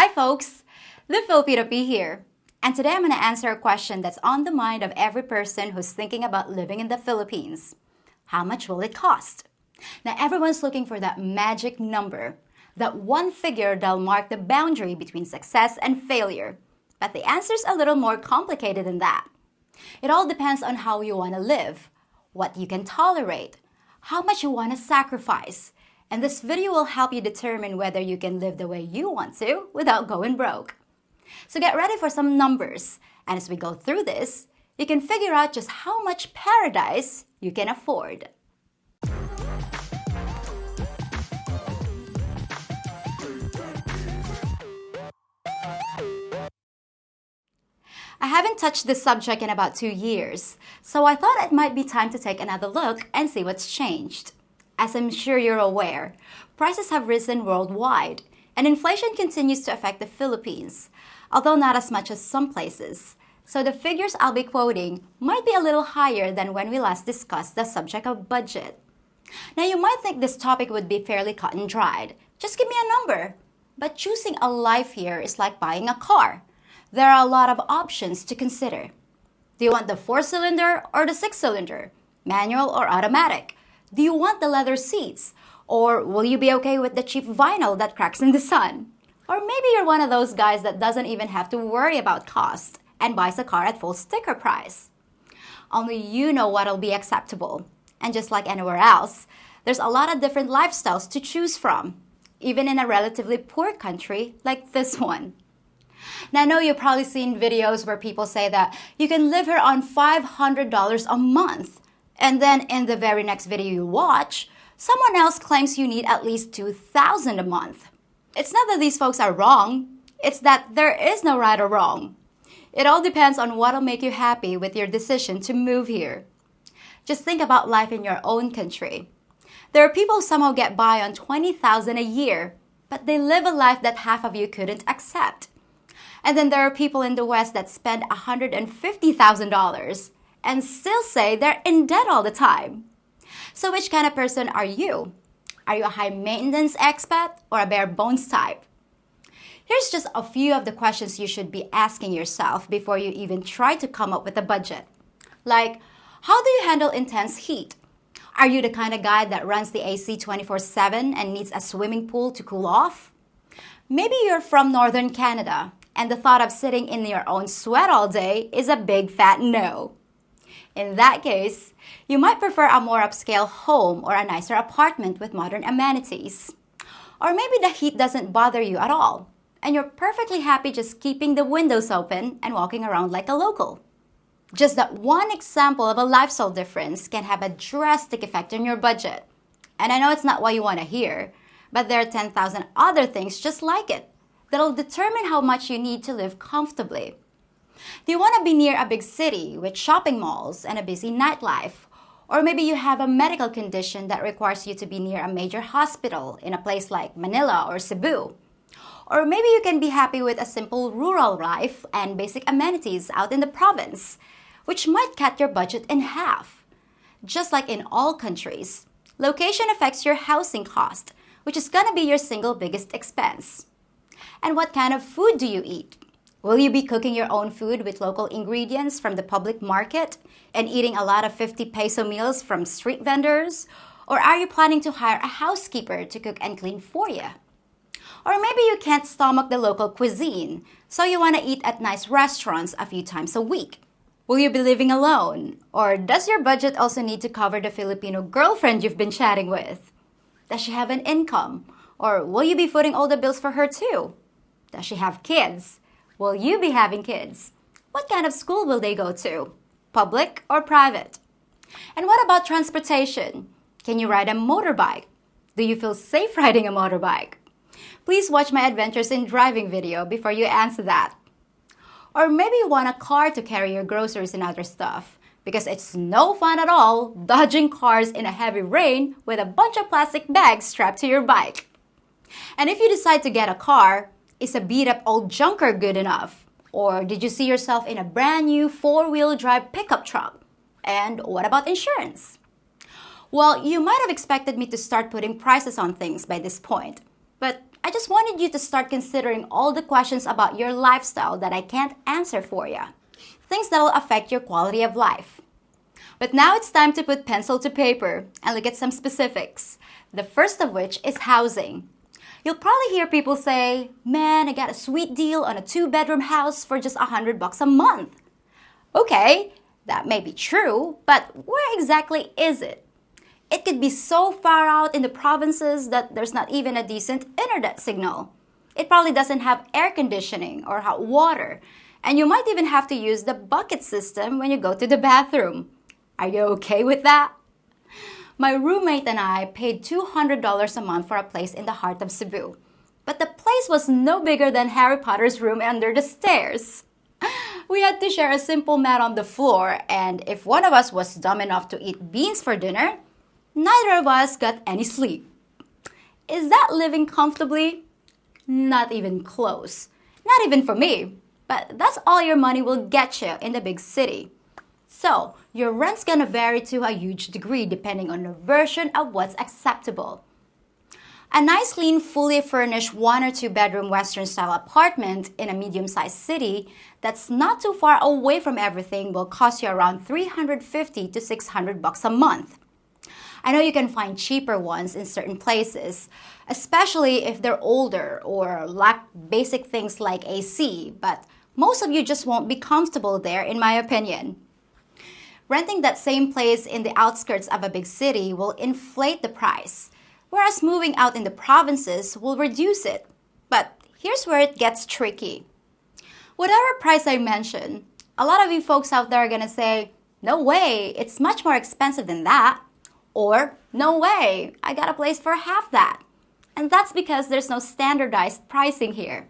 Hi folks, the Filipino P here. And today I'm going to answer a question that's on the mind of every person who's thinking about living in the Philippines. How much will it cost? Now everyone's looking for that magic number, that one figure that'll mark the boundary between success and failure. But the answer's a little more complicated than that. It all depends on how you want to live, what you can tolerate, how much you want to sacrifice. And this video will help you determine whether you can live the way you want to without going broke. So get ready for some numbers, and as we go through this, you can figure out just how much paradise you can afford. I haven't touched this subject in about 2 years, so I thought it might be time to take another look and see what's changed. As I'm sure you're aware, prices have risen worldwide, and inflation continues to affect the Philippines, although not as much as some places. So the figures I'll be quoting might be a little higher than when we last discussed the subject of budget. Now you might think this topic would be fairly cut and dried. Just give me a number. But choosing a life here is like buying a car. There are a lot of options to consider. Do you want the 4-cylinder or the 6-cylinder? Manual or automatic? Do you want the leather seats? Or will you be okay with the cheap vinyl that cracks in the sun? Or maybe you're one of those guys that doesn't even have to worry about cost and buys a car at full sticker price. Only you know what'll be acceptable. And just like anywhere else, there's a lot of different lifestyles to choose from, even in a relatively poor country like this one. Now I know you've probably seen videos where people say that you can live here on $500 a month. And then in the very next video you watch, someone else claims you need at least $2,000 a month. It's not that these folks are wrong, it's that there is no right or wrong. It all depends on what'll make you happy with your decision to move here. Just think about life in your own country. There are people who somehow get by on $20,000 a year, but they live a life that half of you couldn't accept. And then there are people in the West that spend $150,000 and still say they're in debt all the time. So which kind of person are you? Are you a high-maintenance expat or a bare-bones type? Here's just a few of the questions you should be asking yourself before you even try to come up with a budget. Like, how do you handle intense heat? Are you the kind of guy that runs the AC 24/7 and needs a swimming pool to cool off? Maybe you're from northern Canada, and the thought of sitting in your own sweat all day is a big fat no. In that case, you might prefer a more upscale home or a nicer apartment with modern amenities. Or maybe the heat doesn't bother you at all, and you're perfectly happy just keeping the windows open and walking around like a local. Just that one example of a lifestyle difference can have a drastic effect on your budget. And I know it's not what you want to hear, but there are 10,000 other things just like it that'll determine how much you need to live comfortably. Do you want to be near a big city with shopping malls and a busy nightlife? Or maybe you have a medical condition that requires you to be near a major hospital in a place like Manila or Cebu. Or maybe you can be happy with a simple rural life and basic amenities out in the province, which might cut your budget in half. Just like in all countries, location affects your housing cost, which is going to be your single biggest expense. And what kind of food do you eat? Will you be cooking your own food with local ingredients from the public market and eating a lot of 50 peso meals from street vendors? Or are you planning to hire a housekeeper to cook and clean for you? Or maybe you can't stomach the local cuisine, so you want to eat at nice restaurants a few times a week. Will you be living alone? Or does your budget also need to cover the Filipino girlfriend you've been chatting with? Does she have an income? Or will you be footing all the bills for her too? Does she have kids? Will you be having kids? What kind of school will they go to? Public or private? And what about transportation? Can you ride a motorbike? Do you feel safe riding a motorbike? Please watch my adventures in driving video before you answer that. Or maybe you want a car to carry your groceries and other stuff, because it's no fun at all dodging cars in a heavy rain with a bunch of plastic bags strapped to your bike. And if you decide to get a car, is a beat-up old junker good enough? Or did you see yourself in a brand new 4-wheel drive pickup truck? And what about insurance? Well, you might have expected me to start putting prices on things by this point, but I I just wanted you to start considering all the questions about your lifestyle that I can't answer for you. Things that will affect your quality of life. But now it's time to put pencil to paper and look at some specifics. The first of which is housing. You'll probably hear people say, "Man, I got a sweet deal on a 2-bedroom house for just $100 a month." Okay, that may be true, but where exactly is it? It could be so far out in the provinces that there's not even a decent internet signal. It probably doesn't have air conditioning or hot water, and you might even have to use the bucket system when you go to the bathroom. Are you okay with that? My roommate and I paid $200 a month for a place in the heart of Cebu, but the place was no bigger than Harry Potter's room under the stairs. We had to share a simple mat on the floor, and if one of us was dumb enough to eat beans for dinner, neither of us got any sleep. Is that living comfortably? Not even close. Not even for me. But that's all your money will get you in the big city. So, your rent's gonna vary to a huge degree depending on the version of what's acceptable. A nice, clean, fully furnished 1 or 2 bedroom Western style apartment in a medium sized city that's not too far away from everything will cost you around $350 to $600 a month. I know you can find cheaper ones in certain places, especially if they're older or lack basic things like AC, but most of you just won't be comfortable there, in my opinion. Renting that same place in the outskirts of a big city will inflate the price, whereas moving out in the provinces will reduce it. But here's where it gets tricky. Whatever price I mention, a lot of you folks out there are gonna say, "No way, it's much more expensive than that." Or, "No way, I got a place for half that." And that's because there's no standardized pricing here.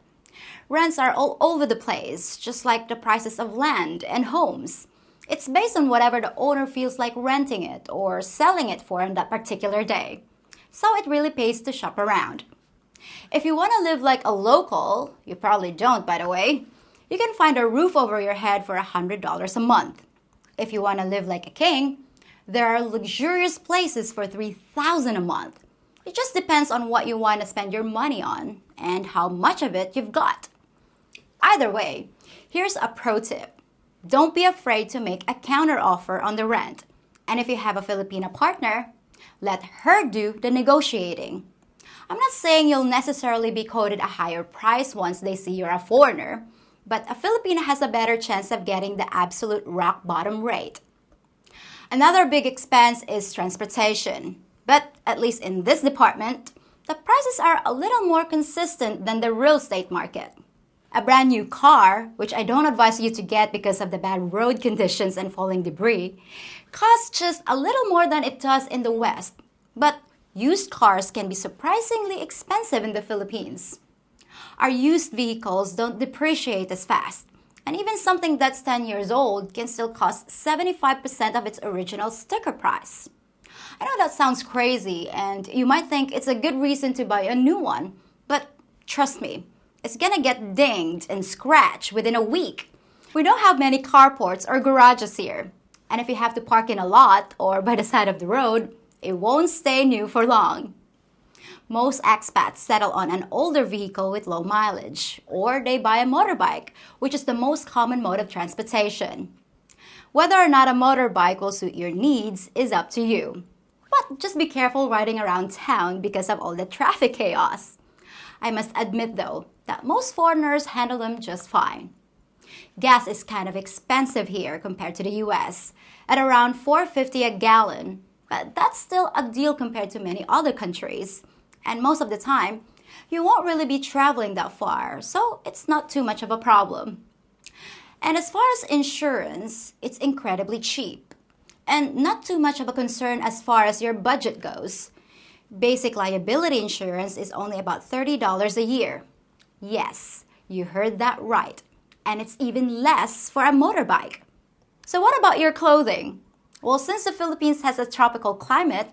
Rents are all over the place, just like the prices of land and homes. It's based on whatever the owner feels like renting it or selling it for on that particular day. So it really pays to shop around. If you want to live like a local, you probably don't, by the way, you can find a roof over your head for $100 a month. If you want to live like a king, there are luxurious places for $3,000 a month. It just depends on what you want to spend your money on and how much of it you've got. Either way, here's a pro tip. Don't be afraid to make a counteroffer on the rent. And if you have a Filipina partner, let her do the negotiating. I'm not saying you'll necessarily be quoted a higher price once they see you're a foreigner, but a Filipina has a better chance of getting the absolute rock bottom rate. Another big expense is transportation. But at least in this department, the prices are a little more consistent than the real estate market. A brand new car, which I don't advise you to get because of the bad road conditions and falling debris, costs just a little more than it does in the West. But used cars can be surprisingly expensive in the Philippines. Our used vehicles don't depreciate as fast, and even something that's 10 years old can still cost 75% of its original sticker price. I know that sounds crazy, and you might think it's a good reason to buy a new one, but trust me, it's gonna get dinged and scratched within a week. We don't have many carports or garages here, and if you have to park in a lot or by the side of the road, it won't stay new for long. Most expats settle on an older vehicle with low mileage, or they buy a motorbike, which is the most common mode of transportation. Whether or not a motorbike will suit your needs is up to you. But just be careful riding around town because of all the traffic chaos. I must admit though, that most foreigners handle them just fine. Gas is kind of expensive here compared to the US, at around $4.50 a gallon, but that's still a deal compared to many other countries. And most of the time, you won't really be traveling that far, so it's not too much of a problem. And as far as insurance, it's incredibly cheap. And not too much of a concern as far as your budget goes. Basic liability insurance is only about $30 a year. Yes, you heard that right. And it's even less for a motorbike. So what about your clothing? Well, since the Philippines has a tropical climate,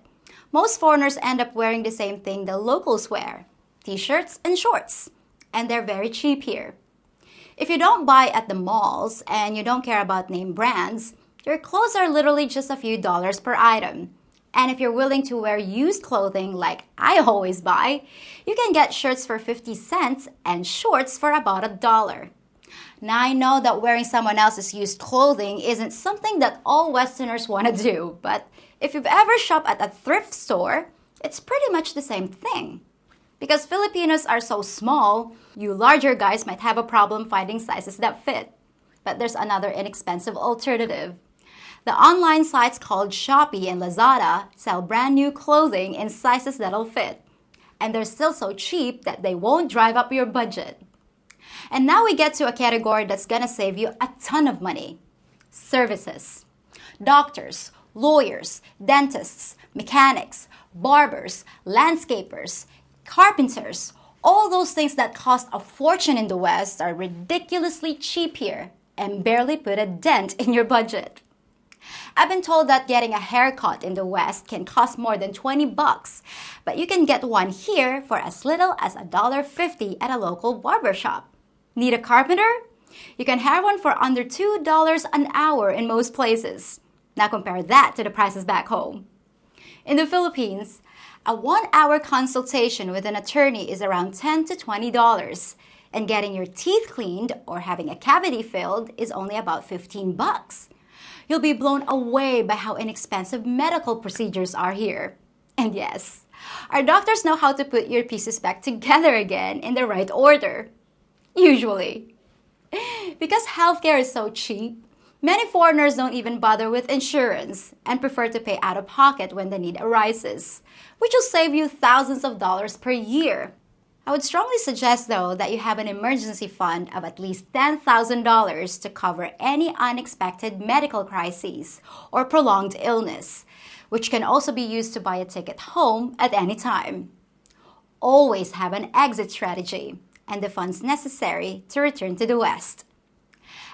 most foreigners end up wearing the same thing the locals wear, t-shirts and shorts. And they're very cheap here. If you don't buy at the malls and you don't care about name brands, your clothes are literally just a few dollars per item. And if you're willing to wear used clothing like I always buy, you can get shirts for 50 cents and shorts for about $1. Now I know that wearing someone else's used clothing isn't something that all Westerners want to do, but if you've ever shopped at a thrift store, it's pretty much the same thing. Because Filipinos are so small, you larger guys might have a problem finding sizes that fit. But there's another inexpensive alternative. The online sites called Shopee and Lazada sell brand new clothing in sizes that'll fit. And they're still so cheap that they won't drive up your budget. And now we get to a category that's gonna save you a ton of money. Services. Doctors, lawyers, dentists, mechanics, barbers, landscapers, carpenters, all those things that cost a fortune in the West are ridiculously cheap here and barely put a dent in your budget. I've been told that getting a haircut in the West can cost more than 20 bucks, but you can get one here for as little as $1.50 at a local barbershop. Need a carpenter? You can hire one for under $2 an hour in most places. Now compare that to the prices back home. In the Philippines, a 1-hour consultation with an attorney is around $10 to $20, and getting your teeth cleaned or having a cavity filled is only about 15 bucks. You'll be blown away by how inexpensive medical procedures are here. And yes, our doctors know how to put your pieces back together again in the right order. Usually. Because healthcare is so cheap, many foreigners don't even bother with insurance and prefer to pay out of pocket when the need arises, which will save you thousands of dollars per year. I would strongly suggest, though, that you have an emergency fund of at least $10,000 to cover any unexpected medical crises or prolonged illness, which can also be used to buy a ticket home at any time. Always have an exit strategy and the funds necessary to return to the West.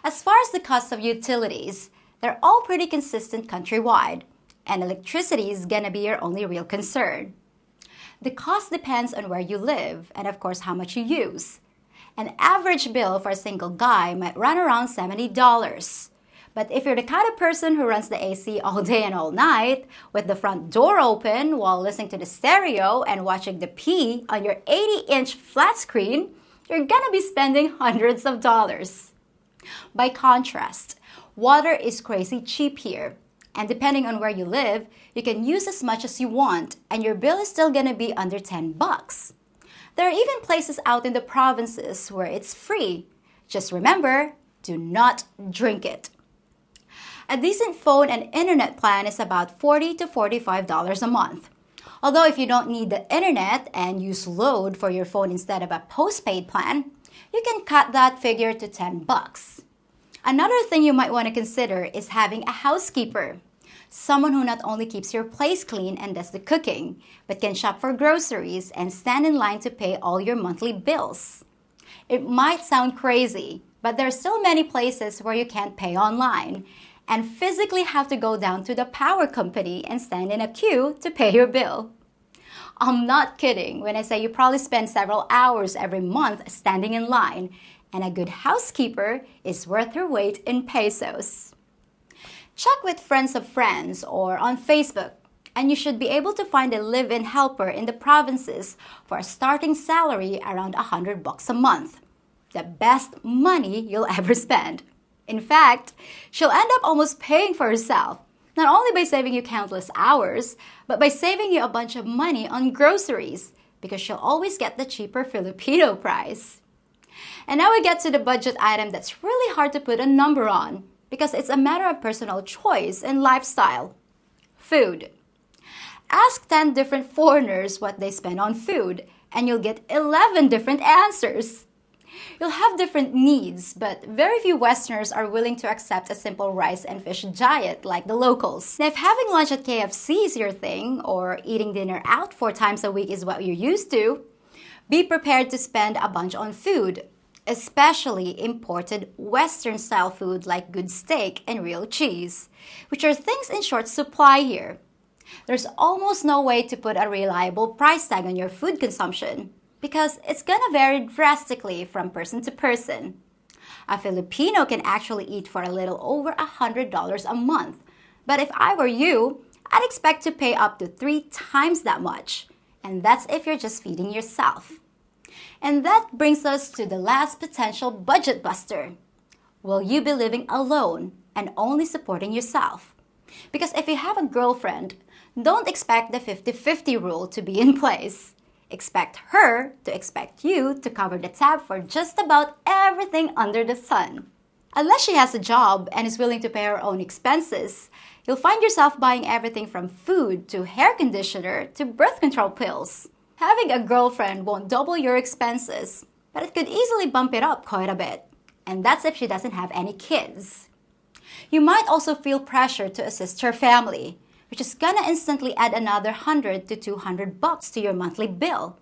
As far as the cost of utilities, they're all pretty consistent countrywide, and electricity is gonna be your only real concern. The cost depends on where you live and, of course, how much you use. An average bill for a single guy might run around $70. But if you're the kind of person who runs the AC all day and all night, with the front door open while listening to the stereo and watching the P on your 80-inch flat screen, you're gonna be spending hundreds of dollars. By contrast, water is crazy cheap here. And depending on where you live, you can use as much as you want and your bill is still gonna be under 10 bucks. There are even places out in the provinces where it's free. Just remember, do not drink it. A decent phone and internet plan is about $40 to $45 a month. Although if you don't need the internet and use load for your phone instead of a postpaid plan, you can cut that figure to 10 bucks. Another thing you might want to consider is having a housekeeper. Someone who not only keeps your place clean and does the cooking, but can shop for groceries and stand in line to pay all your monthly bills. It might sound crazy, but there are still many places where you can't pay online and physically have to go down to the power company and stand in a queue to pay your bill. I'm not kidding when I say you probably spend several hours every month standing in line, and a good housekeeper is worth her weight in pesos. Check with friends of friends or on Facebook, and you should be able to find a live-in helper in the provinces for a starting salary around 100 bucks a month. The best money you'll ever spend. In fact, she'll end up almost paying for herself, not only by saving you countless hours, but by saving you a bunch of money on groceries, because she'll always get the cheaper Filipino price. And now we get to the budget item that's really hard to put a number on, because it's a matter of personal choice and lifestyle. Food. Ask 10 different foreigners what they spend on food, and you'll get 11 different answers. You'll have different needs, but very few Westerners are willing to accept a simple rice and fish diet like the locals. Now, if having lunch at KFC is your thing, or eating dinner out 4 times a week is what you're used to, be prepared to spend a bunch on food, especially imported Western-style food like good steak and real cheese, which are things in short supply here. There's almost no way to put a reliable price tag on your food consumption, because it's gonna vary drastically from person to person. A Filipino can actually eat for a little over $100 a month, but if I were you, I'd expect to pay up to 3 times that much. And that's if you're just feeding yourself. And that brings us to the last potential budget buster. Will you be living alone and only supporting yourself? Because if you have a girlfriend, don't expect the 50-50 rule to be in place. Expect her to expect you to cover the tab for just about everything under the sun. Unless she has a job and is willing to pay her own expenses, you'll find yourself buying everything from food to hair conditioner to birth control pills. Having a girlfriend won't double your expenses, but it could easily bump it up quite a bit. And that's if she doesn't have any kids. You might also feel pressure to assist her family, which is gonna instantly add another $100 to $200 to your monthly bill.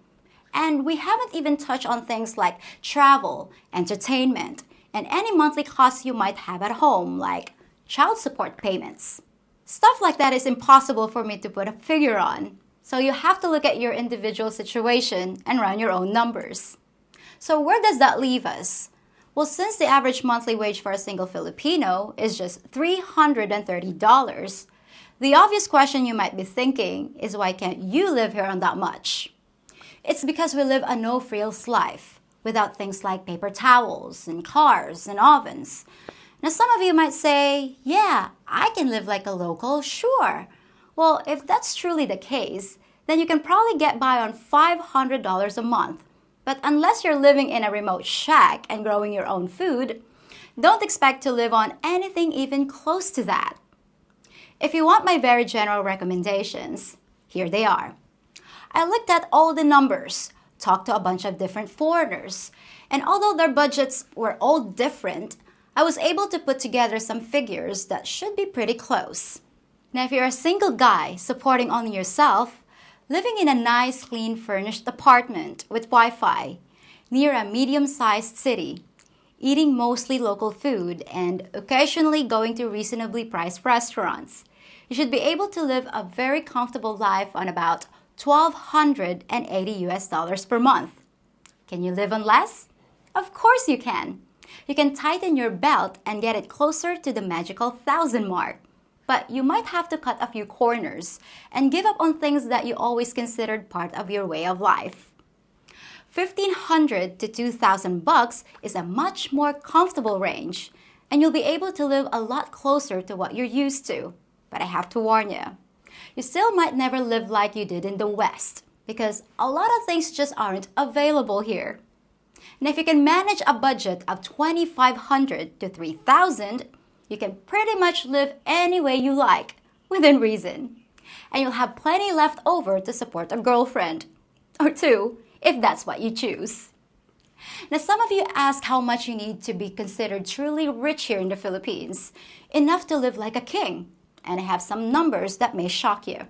And we haven't even touched on things like travel, entertainment, and any monthly costs you might have at home, like child support payments. Stuff like that is impossible for me to put a figure on, so you have to look at your individual situation and run your own numbers. So where does that leave us? Well, since the average monthly wage for a single Filipino is just $330, the obvious question you might be thinking is, why can't you live here on that much? It's because we live a no-frills life, without things like paper towels and cars and ovens. Now, some of you might say, yeah, I can live like a local, sure. Well, if that's truly the case, then you can probably get by on $500 a month. But unless you're living in a remote shack and growing your own food, don't expect to live on anything even close to that. If you want my very general recommendations, here they are. I looked at all the numbers, talked to a bunch of different foreigners, and although their budgets were all different, I was able to put together some figures that should be pretty close. Now, if you're a single guy supporting only yourself, living in a nice, clean, furnished apartment with Wi-Fi, near a medium-sized city, eating mostly local food, and occasionally going to reasonably priced restaurants, you should be able to live a very comfortable life on about $1,280 per month. Can you live on less? Of course you can. You can tighten your belt and get it closer to the magical 1,000 mark. But you might have to cut a few corners and give up on things that you always considered part of your way of life. $1,500 to $2,000 is a much more comfortable range, and you'll be able to live a lot closer to what you're used to. But I have to warn you, you still might never live like you did in the West, because a lot of things just aren't available here. And if you can manage a budget of $2,500 to $3,000, you can pretty much live any way you like, within reason. And you'll have plenty left over to support a girlfriend, or two, if that's what you choose. Now, some of you ask how much you need to be considered truly rich here in the Philippines, enough to live like a king. And I have some numbers that may shock you.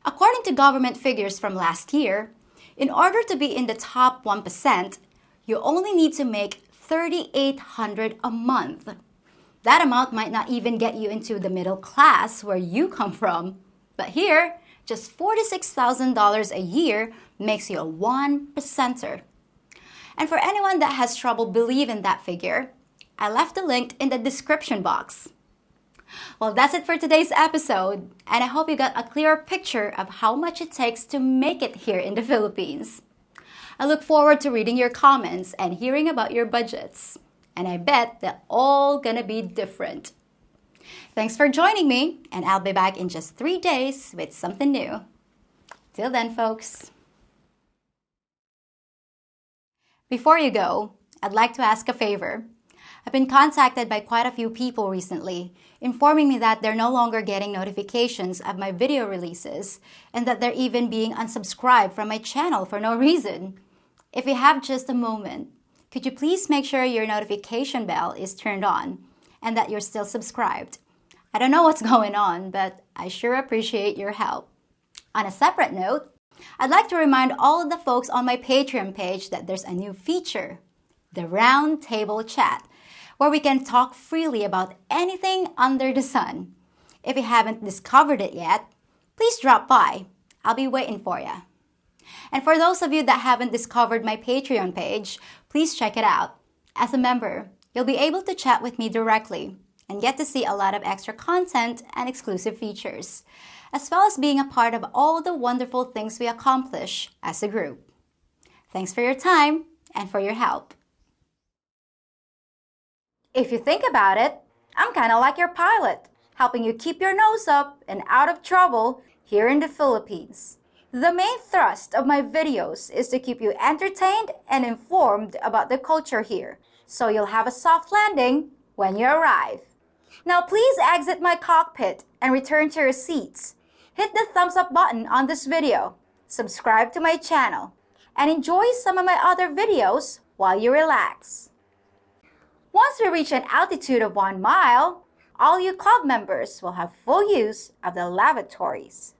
According to government figures from last year, in order to be in the top 1%, you only need to make $3,800 a month. That amount might not even get you into the middle class where you come from. But here, just $46,000 a year makes you a 1%er. And for anyone that has trouble believing that figure, I left the link in the description box. Well, that's it for today's episode, and I hope you got a clearer picture of how much it takes to make it here in the Philippines. I look forward to reading your comments and hearing about your budgets, and I bet they're all gonna be different. Thanks for joining me, and I'll be back in just 3 days with something new. Till then, folks. Before you go, I'd like to ask a favor. I've been contacted by quite a few people recently, informing me that they're no longer getting notifications of my video releases and that they're even being unsubscribed from my channel for no reason. If you have just a moment, could you please make sure your notification bell is turned on and that you're still subscribed? I don't know what's going on, but I sure appreciate your help. On a separate note, I'd like to remind all of the folks on my Patreon page that there's a new feature, the Round Table Chat, where we can talk freely about anything under the sun. If you haven't discovered it yet, please drop by. I'll be waiting for you. And for those of you that haven't discovered my Patreon page, please check it out. As a member, you'll be able to chat with me directly and get to see a lot of extra content and exclusive features. as well as being a part of all the wonderful things we accomplish as a group. Thanks for your time and for your help. If you think about it, I'm kind of like your pilot, helping you keep your nose up and out of trouble here in the Philippines. The main thrust of my videos is to keep you entertained and informed about the culture here, so you'll have a soft landing when you arrive. Now please exit my cockpit and return to your seats. Hit the thumbs up button on this video, subscribe to my channel, and enjoy some of my other videos while you relax. Once we reach an altitude of 1 mile, all you club members will have full use of the lavatories.